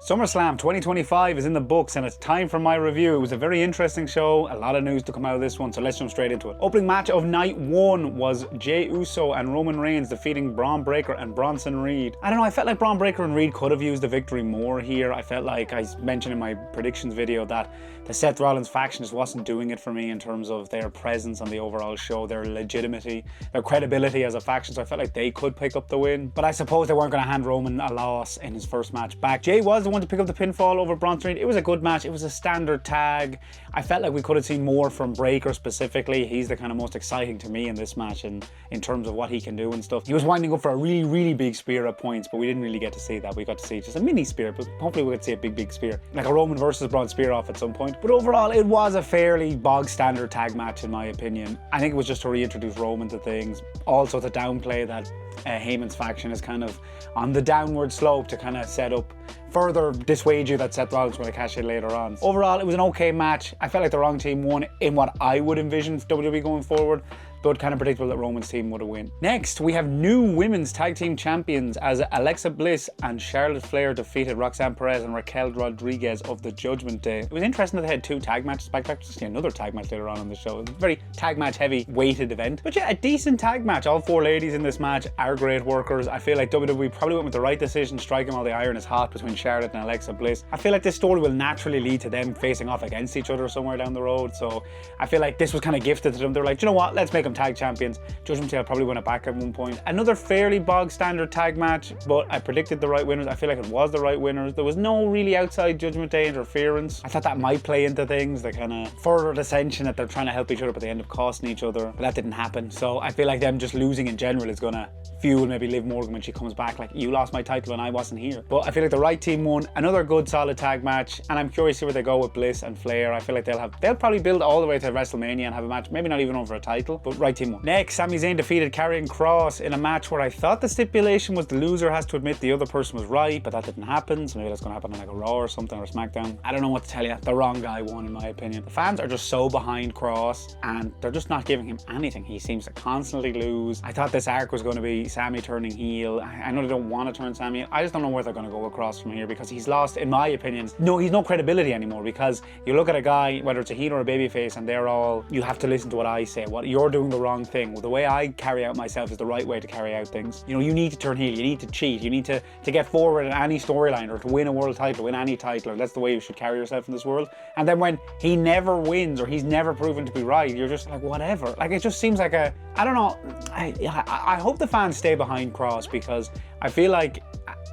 SummerSlam 2025 is in the books and it's time for my review. It was a very interesting show, a lot of news to come out of this one, so let's jump straight into it. Opening match of night one was Jey Uso and Roman Reigns defeating Braun Breaker and Bronson Reed. I don't know, I felt like Braun Breaker and Reed could have used the victory more here. I felt like I mentioned in my predictions video that the Seth Rollins faction just wasn't doing it for me in terms of their presence on the overall show, their legitimacy, their credibility as a faction, so I felt like they could pick up the win. But I suppose they weren't going to hand Roman a loss in his first match back. Jey was the one to pick up the pinfall over Bronson Reed. It was a good match. It was a standard tag. I felt like we could have seen more from Breaker specifically. He's the kind of most exciting to me in this match in terms of what he can do and stuff. He was winding up for a really big spear at points, but we didn't really get to see that. We got to see just a mini spear, but hopefully we could see a big spear. Like a Roman versus Braun spear off at some point. But overall, it was a fairly bog standard tag match in my opinion. I think it was just to reintroduce Roman to things. Also to downplay that Heyman's faction is kind of on the downward slope to kind of set up further dissuade you that Seth Rollins will cash in later on. Overall, it was an okay match. I felt like the wrong team won in what I would envision WWE going forward, but kind of predictable that Roman's team would have win. Next, we have new women's tag team champions as Alexa Bliss and Charlotte Flair defeated Roxanne Perez and Raquel Rodriguez of the Judgment Day. It was interesting that they had two tag matches back to see another tag match later on the show. It was a very tag match heavy weighted event. But yeah, a decent tag match. All four ladies in this match are great workers. I feel like WWE probably went with the right decision, striking while the iron is hot between Charlotte and Alexa Bliss. I feel like this story will naturally lead to them facing off against each other somewhere down the road. So I feel like this was kind of gifted to them. They're like, you know what, let's make them tag champions. Judgment Day will probably win it back at one point. Another fairly bog standard tag match, but I predicted the right winners. I feel like it was the right winners. There was no really outside Judgment Day interference. I thought that might play into things, the kind of further dissension that they're trying to help each other but they end up costing each other, but that didn't happen. So I feel like them just losing in general is gonna fuel maybe Liv Morgan when she comes back, like, you lost my title and I wasn't here. But I feel like the right team won. Another good solid tag match, and I'm curious to see where they go with Bliss and Flair. I feel like they'll probably build all the way to Wrestlemania and have a match, maybe not even over a title, but right team won. Next, Sami Zayn defeated Karrion Kross in a match where I thought the stipulation was the loser has to admit the other person was right, but that didn't happen, so maybe that's gonna happen on like a Raw or something, or SmackDown. I don't know what to tell you. The wrong guy won in my opinion. The fans are just so behind Kross and they're just not giving him anything. He seems to constantly lose. I thought this arc was going to be Sami turning heel. I know they don't want to turn Sami. I just don't know where they're going to go with Kross from here, because he's lost, in my opinion, he's no credibility anymore, because you look at a guy, whether it's a heel or a babyface, and they're all, you have to listen to what I say, what you're doing the wrong thing. Well, the way I carry out myself is the right way to carry out things. You know, you need to turn heel, you need to cheat, you need to get forward in any storyline, or to win a world title, win any title, or that's the way you should carry yourself in this world. And then when he never wins, or he's never proven to be right, you're just like, whatever. Like, it just seems like a, I don't know, I hope the fans stay behind Kross, because I feel like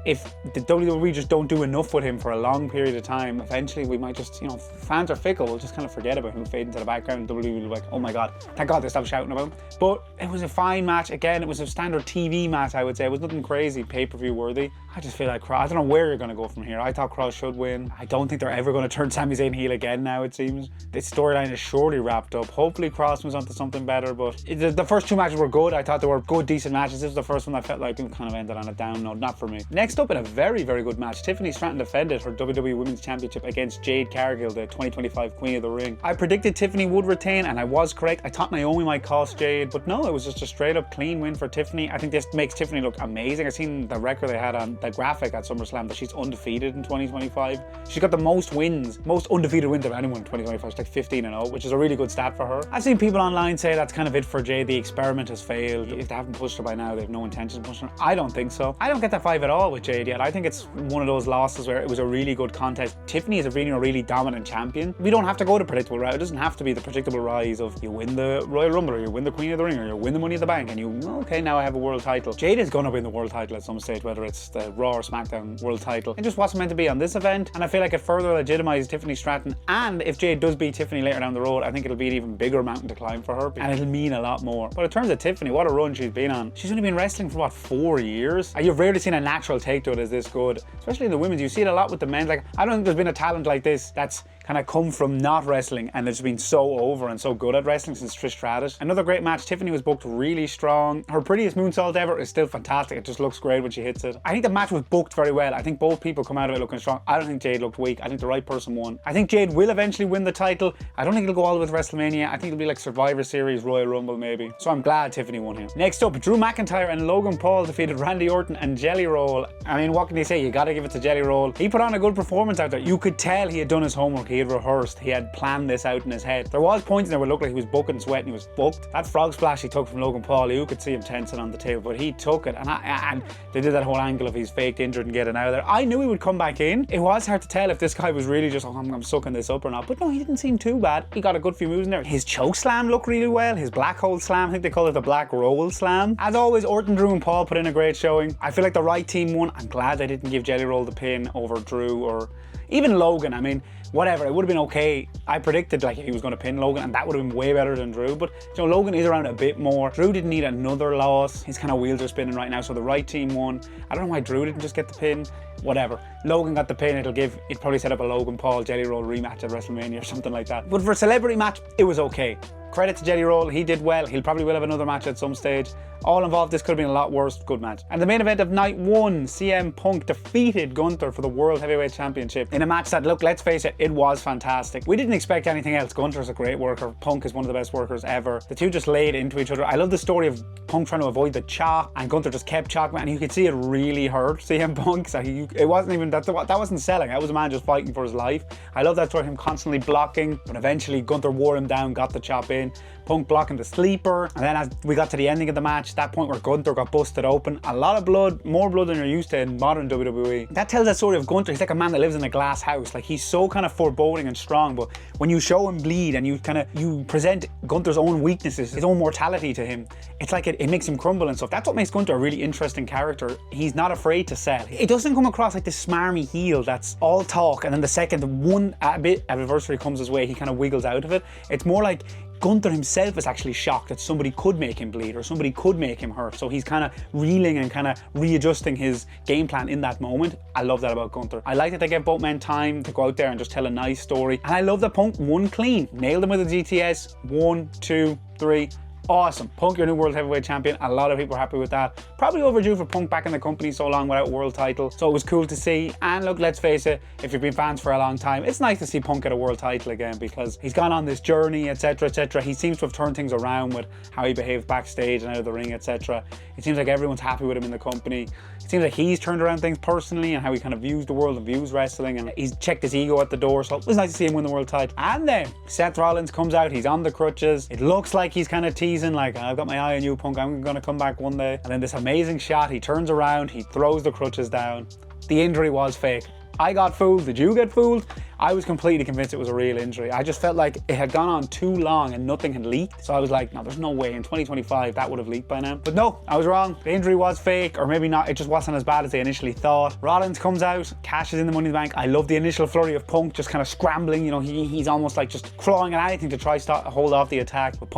if the WWE just don't do enough with him for a long period of time, eventually we might just, you know, fans are fickle, we'll just kind of forget about him, fade into the background. WWE will be like, oh my god, thank god they stopped shouting about him. But it was a fine match. Again, it was a standard TV match, I would say. It was nothing crazy pay-per-view worthy. I just feel like Kross, I don't know where you're going to go from here. I thought Kross should win. I don't think they're ever going to turn Sami Zayn heel again now, it seems. This storyline is surely wrapped up. Hopefully Kross moves on to something better, but the first two matches were good. I thought they were good, decent matches. This was the first one I felt like it kind of ended on a down note. Not for me. Next up, in a very good match, Tiffany Stratton defended her WWE Women's Championship against Jade Cargill, the 2025 Queen of the Ring. I predicted Tiffany would retain, and I was correct. I thought Naomi might cost Jade, but no, it was just a straight up clean win for Tiffany. I think this makes Tiffany look amazing. I've seen the record they had on the graphic at SummerSlam, that she's undefeated in 2025. She's got the most wins, most undefeated wins of anyone in 2025. She's like 15-0, which is a really good stat for her. I've seen people online say that's kind of it for Jade. The experiment has failed. If they haven't pushed her by now, they have no intention of pushing her. I don't think so. I don't get that vibe at all with Jade yet. I think it's one of those losses where it was a really good contest. Tiffany is a really dominant champion. We don't have to go to predictable route. It doesn't have to be the predictable rise of you win the Royal Rumble, or you win the Queen of the Ring, or you win the Money in the Bank, and you, okay, now I have a world title. Jade is going to win the world title at some stage, whether it's the Raw or SmackDown world title. It just wasn't meant to be on this event, and I feel like it further legitimizes Tiffany Stratton. And if Jade does beat Tiffany later down the road, I think it'll be an even bigger mountain to climb for her, and it'll mean a lot more. But in terms of Tiffany, what a run she's been on. She's only been wrestling for what, 4 years? You've rarely seen a natural take to it as this good, especially in the women's. You see it a lot with the men. Like, I don't think there's been a talent like this that's kind of come from not wrestling and it's been so over and so good at wrestling since Trish Stratus. Another great match. Tiffany was booked really strong. Her prettiest moonsault ever is still fantastic. It just looks great when she hits it. I think the match was booked very well. I think both people come out of it looking strong. I don't think Jade looked weak. I think the right person won. I think Jade will eventually win the title. I don't think it'll go all the way with WrestleMania. I think it'll be like Survivor Series, Royal Rumble maybe. So I'm glad Tiffany won here. Next up, Drew McIntyre and Logan Paul defeated Randy Orton and Jelly Roll. I mean, what can you say? You gotta give it to Jelly Roll. He put on a good performance out there. You could tell he had done his homework. He had rehearsed. He had planned this out in his head. There was points in there where it looked like he was bucking sweat and he was booked. That frog splash he took from Logan Paul, you could see him tensing on the table, but he took it. And they did that whole angle of he's faked injured and getting out of there. I knew he would come back in. It was hard to tell if this guy was really just, oh, I'm sucking this up or not. But no, he didn't seem too bad. He got a good few moves in there. His choke slam looked really well. His black hole slam, I think they call it the black roll slam. As always, Orton, Drew and Paul put in a great showing. I feel like the right team won. I'm glad they didn't give Jelly Roll the pin over Drew or even Logan. I mean, whatever, it would have been okay. I predicted like he was going to pin Logan and that would have been way better than Drew, but you know, Logan is around a bit more. Drew didn't need another loss. His kind of wheels are spinning right now, so the right team won. I don't know why Drew didn't just get the pin. Whatever. Logan got the pin. It'd probably set up a Logan Paul Jelly Roll rematch at WrestleMania or something like that. But for a celebrity match, it was okay. Credit to Jelly Roll, he did well. He'll probably will have another match at some stage. All involved, this could have been a lot worse. Good match. And the main event of night 1, CM Punk defeated Gunther for the World Heavyweight Championship in a match that, look, let's face it, it was fantastic. We didn't expect anything else. Gunther's a great worker. Punk is one of the best workers ever. The two just laid into each other. I love the story of Punk trying to avoid the chop and Gunther just kept chopping, and you could see it really hurt CM Punk. So it wasn't even that wasn't selling. That was a man just fighting for his life. I love that story, him constantly blocking, but eventually Gunther wore him down, got the chop in. Punk blocking the sleeper, and then as we got to the ending of the match, that point where Gunther got busted open, a lot of blood, more blood than you're used to in modern WWE. That tells that story of Gunther. He's like a man that lives in a glass house. Like, he's so kind of foreboding and strong, but when you show him bleed and you present Gunther's own weaknesses, his own mortality to him, it's like it makes him crumble and stuff. That's what makes Gunther a really interesting character. He's not afraid to sell. It doesn't come across like this smarmy heel that's all talk, and then the second one bit of adversity comes his way, he kind of wiggles out of it. It's more like Gunther himself is actually shocked that somebody could make him bleed or somebody could make him hurt. So he's kind of reeling and kind of readjusting his game plan in that moment. I love that about Gunther. I like that they give both men time to go out there and just tell a nice story. And I love that Punk won clean. Nailed him with a GTS. 1, 2, 3. Awesome. Punk, your new World Heavyweight Champion. A lot of people are happy with that. Probably overdue for Punk back in the company so long without a world title. So it was cool to see. And look, let's face it, if you've been fans for a long time, it's nice to see Punk get a world title again because he's gone on this journey, etc, etc. He seems to have turned things around with how he behaves backstage and out of the ring, etc. It seems like everyone's happy with him in the company. It seems like he's turned around things personally and how he kind of views the world and views wrestling, and he's checked his ego at the door, so it was nice to see him win the world title. And then Seth Rollins comes out, he's on the crutches. It looks like he's kind of teasing like, I've got my eye on you, Punk, I'm gonna come back one day. And then this amazing shot, he turns around, he throws the crutches down. The injury was fake. I got fooled. Did you get fooled? I was completely convinced it was a real injury. I just felt like it had gone on too long and nothing had leaked. So I was like, no, there's no way in 2025 that would have leaked by now. But no, I was wrong. The injury was fake, or maybe not. It just wasn't as bad as they initially thought. Rollins comes out, cashes in the Money in the Bank. I love the initial flurry of Punk just kind of scrambling. You know, he's almost like just clawing at anything to try hold off the attack. But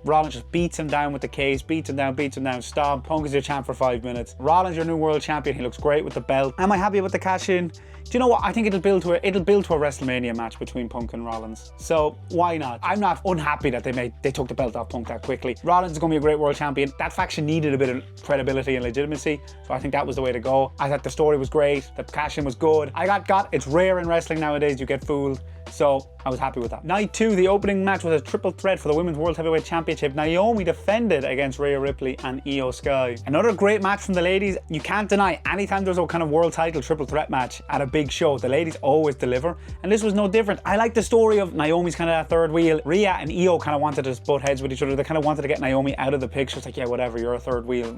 Rollins just beats him down with the case, beats him down, stop. Punk is your champ for 5 minutes. Rollins, your new world champion. He looks great with the belt. Am I happy with the cash in? Do you know what? I think it'll build to a WrestleMania match between Punk and Rollins. So why not? I'm not unhappy that they took the belt off Punk that quickly. Rollins is going to be a great world champion. That faction needed a bit of credibility and legitimacy, so I think that was the way to go. I thought the story was great. The cash-in was good. I got. It's rare in wrestling nowadays you get fooled. So I was happy with that. Night 2, the opening match was a triple threat for the Women's World Heavyweight Championship. Naomi defended against Rhea Ripley and Io Sky. Another great match from the ladies. You can't deny, anytime there's a kind of world title triple threat match at a big show, the ladies always deliver. And this was no different. I like the story of Naomi's kind of that third wheel. Rhea and Io kind of wanted to butt heads with each other. They kind of wanted to get Naomi out of the picture. It's like, yeah, whatever, you're a third wheel.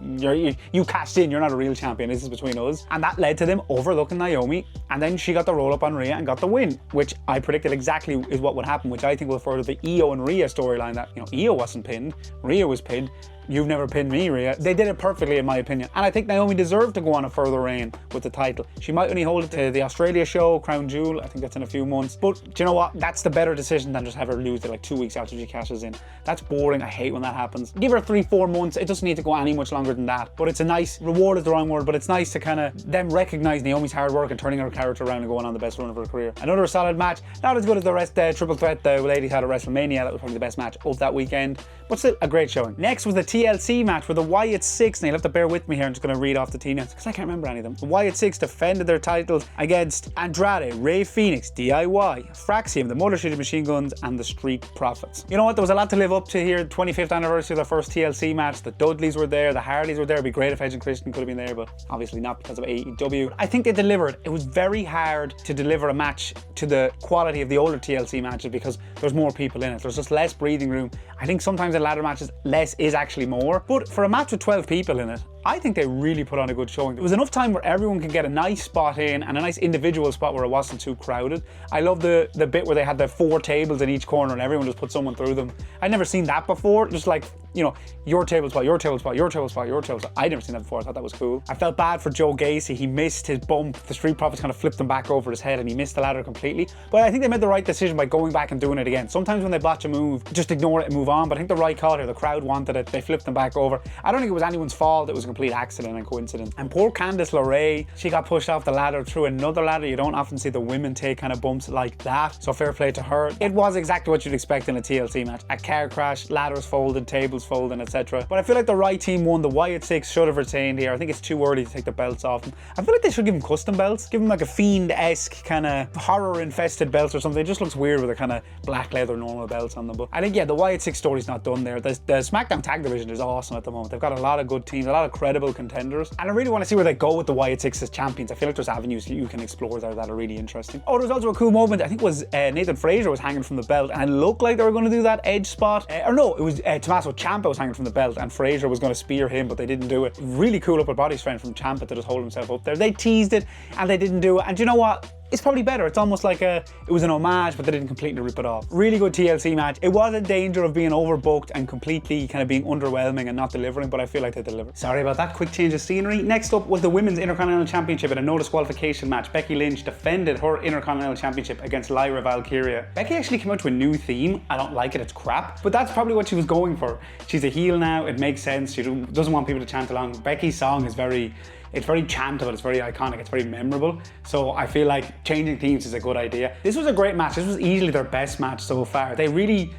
You cashed in, you're not a real champion. This is between us. And that led to them overlooking Naomi. And then she got the roll up on Rhea and got the win, which I predicted exactly is what would happen, which I think will further the Io and Rhea storyline, that, you know, Io wasn't pinned, Rhea was pinned. You've never pinned me, Rhea. They did it perfectly, in my opinion. And I think Naomi deserved to go on a further reign with the title. She might only hold it to the Australia show, Crown Jewel. I think that's in a few months. But do you know what? That's the better decision than just have her lose it like 2 weeks after she cashes in. That's boring. I hate when that happens. Give her 3-4 months. It doesn't need to go any much longer than that. But it's a nice, reward is the wrong word, but it's nice to kind of them recognize Naomi's hard work and turning her character around and going on the best run of her career. Another solid match. Not as good as the triple threat the ladies had at WrestleMania. That was probably the best match of that weekend. But still a great showing. Next was the TLC match where the Wyatt Six, and you'll have to bear with me here, I'm just going to read off the team names because I can't remember any of them. The Wyatt Six defended their titles against Andrade, Rey Fenix, DIY, Fraxium, the Motor City Machine Guns, and the Street Profits. You know what? There was a lot to live up to here. 25th anniversary of their first TLC match. The Dudleys were there, the Hardys were there. It'd be great if Edge and Christian could have been there, but obviously not because of AEW. I think they delivered. It was very hard to deliver a match to the quality of the older TLC matches because there's more people in it. There's just less breathing room. I think sometimes in ladder matches, less is actually more. But for a match with 12 people in it, I think they really put on a good showing. There was enough time where everyone could get a nice spot in and a nice individual spot where it wasn't too crowded. I love the bit where they had the 4 tables in each corner and everyone just put someone through them. I'd never seen that before. Just like, you know, your table spot, your table spot, your table spot, your table spot. I'd never seen that before. I thought that was cool. I felt bad for Joe Gacy. He missed his bump. The Street Profits kind of flipped him back over his head and he missed the ladder completely. But I think they made the right decision by going back and doing it again. Sometimes when they botch a move, just ignore it and move on. But I think the right call here, the crowd wanted it. They flipped them back over. I don't think it was anyone's fault. It was a complete accident and coincidence. And poor Candice LeRae, she got pushed off the ladder through another ladder. You don't often see the women take kind of bumps like that. So fair play to her. It was exactly what you'd expect in a TLC match. A car crash, ladders folded, tables folding, etc. But I feel like the right team won. The Wyatt Six should have retained here. I think it's too early to take the belts off them. I feel like they should give them custom belts. Give them like a Fiend-esque kind of horror-infested belts or something. It just looks weird with a kind of black leather normal belts on them. But I think, yeah, the Wyatt Six story's not done there. The SmackDown Tag Division is awesome at the moment. They've got a lot of good teams, a lot of credible contenders. And I really want to see where they go with the Wyatt Six as champions. I feel like there's avenues that you can explore there that are really interesting. Oh, there was also a cool moment. I think it was Nathan Frazier was hanging from the belt and it looked like they were going to do that Edge spot. Or no, it was Tommaso Ciampa was hanging from the belt and Frazier was going to spear him, but they didn't do it. Really cool upper body strength from Ciampa to just hold himself up there. They teased it and they didn't do it. And you know what? It's probably better. It's almost like it was an homage, but they didn't completely rip it off. Really good TLC match. It was in danger of being overbooked and completely kind of being underwhelming and not delivering, but I feel like they delivered. Sorry about that quick change of scenery. Next up was the Women's Intercontinental Championship in a no disqualification match. Becky Lynch defended her Intercontinental Championship against Lyra Valkyria. Becky actually came out to a new theme. I don't like it, it's crap, but that's probably what she was going for. She's a heel now, it makes sense. She doesn't want people to chant along. Becky's song is very chantable, it's very iconic, it's very memorable. So I feel like changing themes is a good idea. This was a great match. This was easily their best match so far. They really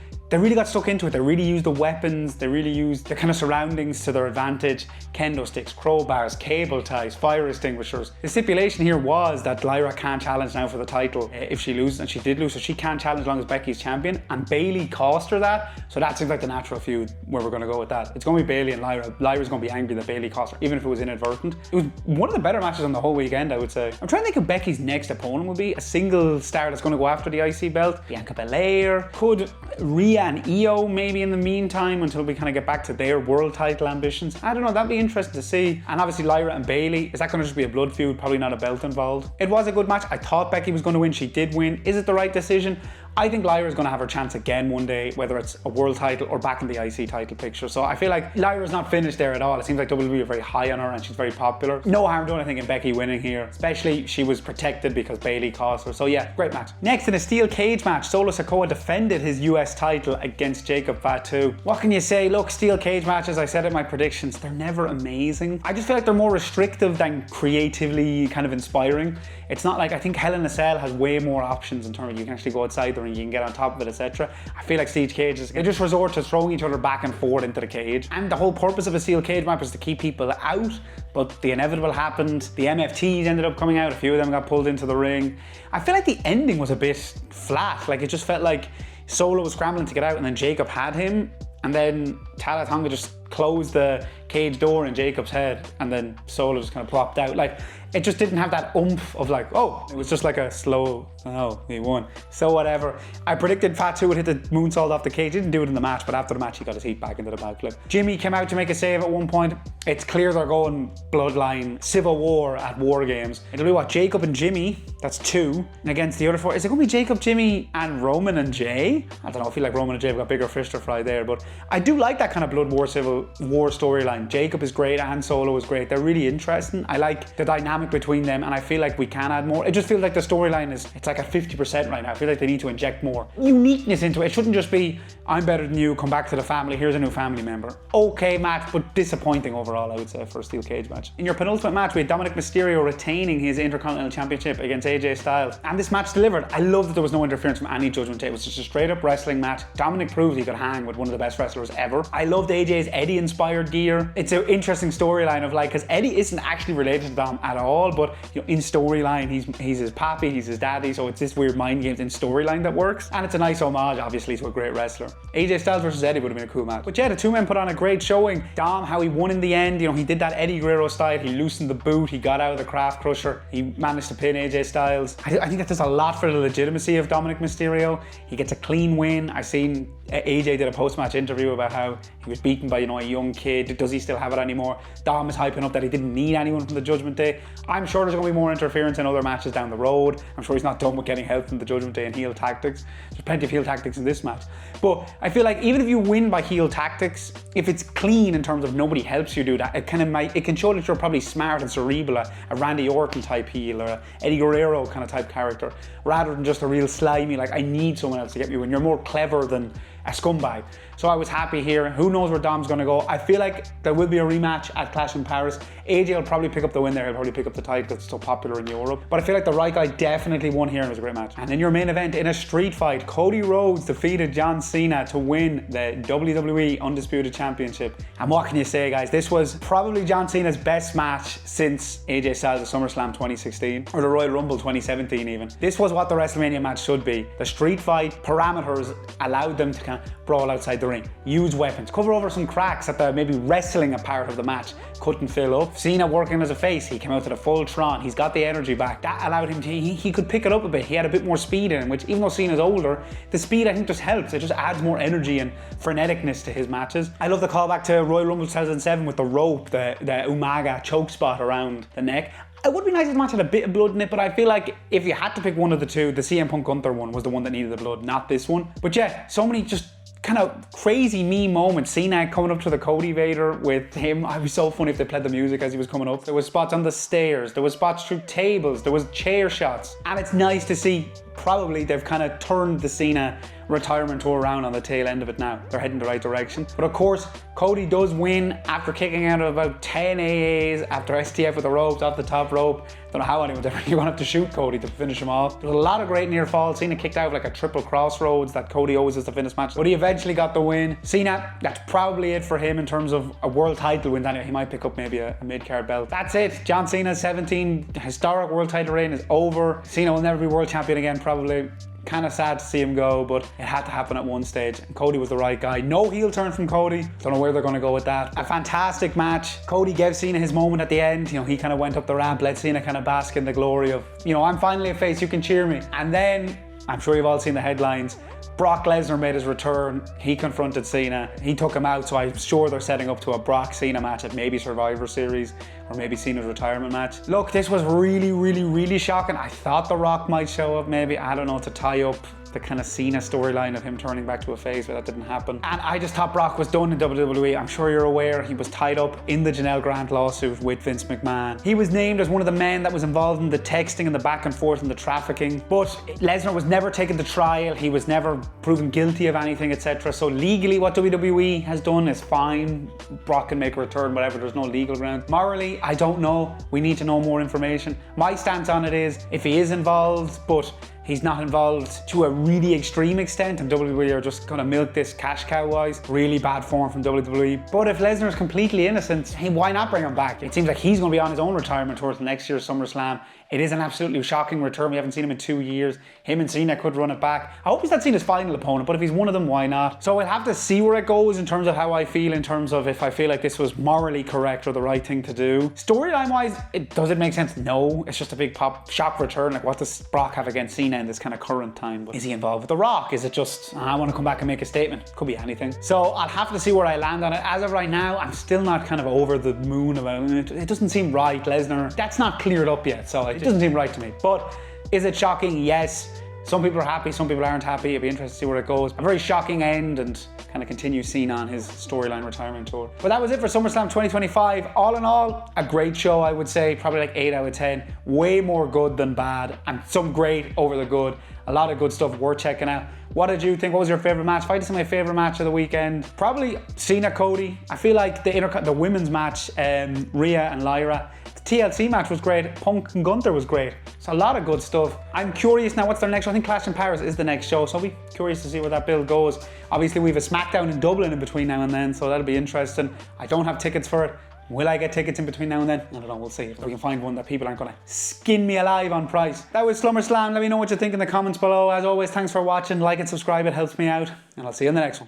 got stuck into it. They really used the weapons, they really used the kind of surroundings to their advantage. Kendo sticks, crowbars, cable ties, fire extinguishers. The stipulation here was that Lyra can't challenge now for the title if she loses, and she did lose, so she can't challenge as long as Becky's champion, and Bayley cost her that, so that seems like the natural feud where we're going to go with that. It's going to be Bayley and Lyra. Lyra's going to be angry that Bayley cost her, even if it was inadvertent. It was one of the better matches on the whole weekend, I would say. I'm trying to think who Becky's next opponent would be. A single star that's going to go after the IC belt. Bianca Belair. Could Rhea and Io maybe in the meantime until we kind of get back to their world title ambitions. I don't know, that'd be interesting to see. And obviously Lyra and Bayley, is that going to just be a blood feud? Probably not a belt involved. It was a good match. I thought Becky was going to win. She did win. Is it the right decision? I think Lyra's going to have her chance again one day, whether it's a world title or back in the IC title picture. So I feel like Lyra's not finished there at all. It seems like WWE are very high on her and she's very popular. No harm done, I think, in Becky winning here. Especially she was protected because Bayley cost her. So yeah, great match. Next, in a steel cage match, Solo Sikoa defended his US title against Jacob Fatu. What can you say? Look, steel cage matches, I said in my predictions, they're never amazing. I just feel like they're more restrictive than creatively kind of inspiring. It's not like, I think Hell in a Cell has way more options in terms of you can actually go outside there and you can get on top of it, etc. I feel like steel cages, they just resort to throwing each other back and forth into the cage. And the whole purpose of a steel cage match was to keep people out, but the inevitable happened. The MFTs ended up coming out, a few of them got pulled into the ring. I feel like the ending was a bit flat. Like it just felt like Solo was scrambling to get out and then Jacob had him, and then Tala Tonga just closed the cage door in Jacob's head and then Solo just kind of plopped out. Like it just didn't have that oomph of like, oh, it was just like a slow, oh, he won. So whatever. I predicted Fatu would hit the moonsault off the cage. He didn't do it in the match, but after the match he got his heat back into the backflip. Jimmy came out to make a save at one point. It's clear they're going bloodline, civil war at War Games. It'll be what, Jacob and Jimmy, that's 2, against the other 4. Is it going to be Jacob, Jimmy and Roman and Jay? I don't know, I feel like Roman and Jay have got bigger fish to fry there, but I do like that kind of blood war, civil war storyline storyline. Jacob is great and Solo is great. They're really interesting. I like the dynamic between them, and I feel like we can add more. It just feels like the storyline it's like at 50% right now. I feel like they need to inject more uniqueness into it. It shouldn't just be, I'm better than you, come back to the family, here's a new family member. Okay match, but disappointing overall, I would say, for a steel cage match. In your penultimate match, we had Dominic Mysterio retaining his Intercontinental Championship against AJ Styles, and this match delivered. I love that there was no interference from any Judgment Day. It was just a straight up wrestling match. Dominic proved he could hang with one of the best wrestlers ever. I loved AJ's Eddie inspired gear. It's an interesting storyline of like, because Eddie isn't actually related to Dom at all, but you know, in storyline he's his pappy, he's his daddy, so it's this weird mind games in storyline that works, and it's a nice homage obviously to a great wrestler. AJ Styles versus Eddie would have been a cool match. But yeah, the two men put on a great showing. Dom, how he won in the end, you know, he did that Eddie Guerrero style, he loosened the boot, he got out of the Craft Crusher, he managed to pin AJ Styles. I think that does a lot for the legitimacy of Dominic Mysterio. He gets a clean win. I seen AJ did a post-match interview about how he was beaten by, you know, a young kid. Does he still have it anymore? Dom is hyping up that he didn't need anyone from the Judgment Day. I'm sure there's going to be more interference in other matches down the road. I'm sure he's not done with getting help from the Judgment Day and heel tactics. There's plenty of heel tactics in this match. But I feel like even if you win by heel tactics, if it's clean in terms of nobody helps you do that, it can show that you're probably smart and cerebral, a Randy Orton type heel or a Eddie Guerrero kind of type character, rather than just a real slimy, like I need someone else to get me when you're more clever than a scumbag. So I was happy here. Who knows where Dom's going to go? I feel like there will be a rematch at Clash in Paris. AJ will probably pick up the win there. He'll probably pick up the title because it's so popular in Europe. But I feel like the right guy definitely won here and it was a great match. And in your main event, in a street fight, Cody Rhodes defeated John Cena to win the WWE Undisputed Championship. And what can you say, guys? This was probably John Cena's best match since AJ Styles at SummerSlam 2016 or the Royal Rumble 2017 even. This was what the WrestleMania match should be. The street fight parameters allowed them to kind of brawl outside the ring, use weapons, cover over some cracks that the maybe wrestling a part of the match couldn't fill up. Cena working as a face, he came out to the full Tron, he's got the energy back. That allowed him to, he could pick it up a bit. He had a bit more speed in him, which even though Cena's older, the speed I think just helps. It just adds more energy and freneticness to his matches. I love the callback to Royal Rumble 2007 with the rope, the Umaga choke spot around the neck. It would be nice if the match had a bit of blood in it, but I feel like if you had to pick one of the two, the CM Punk Gunther one was the one that needed the blood, not this one. But yeah, so many just kind of crazy meme moments. Cena coming up to the Cody Vader with him. It'd be so funny if they played the music as he was coming up. There was spots on the stairs, there was spots through tables, there was chair shots. And it's nice to see, probably they've kind of turned the Cena retirement tour around on the tail end of it now. They're heading the right direction. But of course, Cody does win after kicking out of about 10 AAs after STF with the ropes off the top rope. Don't know how anyone's ever going to have to shoot Cody to finish him off. There's a lot of great near falls. Cena kicked out like a triple crossroads that Cody always has to finish match. But he eventually got the win. Cena, that's probably it for him in terms of a world title win. Anyway, he might pick up maybe a mid-card belt. That's it. John Cena's 17 historic world title reign is over. Cena will never be world champion again, probably. Kind of sad to see him go, but it had to happen at one stage. And Cody was the right guy. No heel turn from Cody. Don't know where they're going to go with that. A fantastic match. Cody gave Cena his moment at the end. You know, he kind of went up the ramp, let Cena kind of bask in the glory of, you know, I'm finally a face, you can cheer me. And then, I'm sure you've all seen the headlines, Brock Lesnar made his return. He confronted Cena. He took him out, so I'm sure they're setting up to a Brock Cena match at maybe Survivor Series or maybe Cena's retirement match. Look, this was really, really, really shocking. I thought The Rock might show up maybe, I don't know, to tie up the kind of Cena storyline of him turning back to a face, but that didn't happen. And I just thought Brock was done in WWE. I'm sure you're aware he was tied up in the Janelle Grant lawsuit with Vince McMahon. He was named as one of the men that was involved in the texting and the back and forth and the trafficking, but Lesnar was never taken to trial. He was never proven guilty of anything, etc. So legally what WWE has done is fine. Brock can make a return, whatever, there's no legal ground. Morally, I don't know. We need to know more information. My stance on it is, if he is involved, but he's not involved to a really extreme extent, and WWE are just gonna milk this cash cow-wise. Really bad form from WWE. But if Lesnar's completely innocent, hey, why not bring him back? It seems like he's gonna be on his own retirement tour next year's SummerSlam. It is an absolutely shocking return. We haven't seen him in 2 years. Him and Cena could run it back. I hope he's not Cena's final opponent, but if he's one of them, why not? So we'll have to see where it goes in terms of how I feel, in terms of if I feel like this was morally correct or the right thing to do. Storyline-wise, does it make sense? No. It's just a big shock return. Like, what does Brock have against Cena in this kind of current time? But is he involved with The Rock? Is it just, I want to come back and make a statement? Could be anything. So I'll have to see where I land on it. As of right now, I'm still not kind of over the moon about it. It doesn't seem right. Lesnar, that's not cleared up yet, so it doesn't seem right to me. But is it shocking? Yes. Some people are happy, some people aren't happy. It'll be interesting to see where it goes. A very shocking end and kind of continue seeing on his storyline retirement tour. But that was it for SummerSlam 2025. All in all, a great show, I would say. Probably like 8 out of 10. Way more good than bad, and some great over the good. A lot of good stuff worth checking out. What did you think? What was your favourite match? If I had to say my favourite match of the weekend, probably Cena Cody. I feel like the women's match, Rhea and Lyra. The TLC match was great. Punk and Gunther was great. So a lot of good stuff. I'm curious now, what's their next show? I think Clash in Paris is the next show, so I'll be curious to see where that build goes. Obviously we have a SmackDown in Dublin in between now and then, so that'll be interesting. I don't have tickets for it. Will I get tickets in between now and then? I don't know, we'll see. If we can find one that people aren't going to skin me alive on price. That was SummerSlam. Let me know what you think in the comments below. As always, thanks for watching. Like and subscribe, it helps me out. And I'll see you in the next one.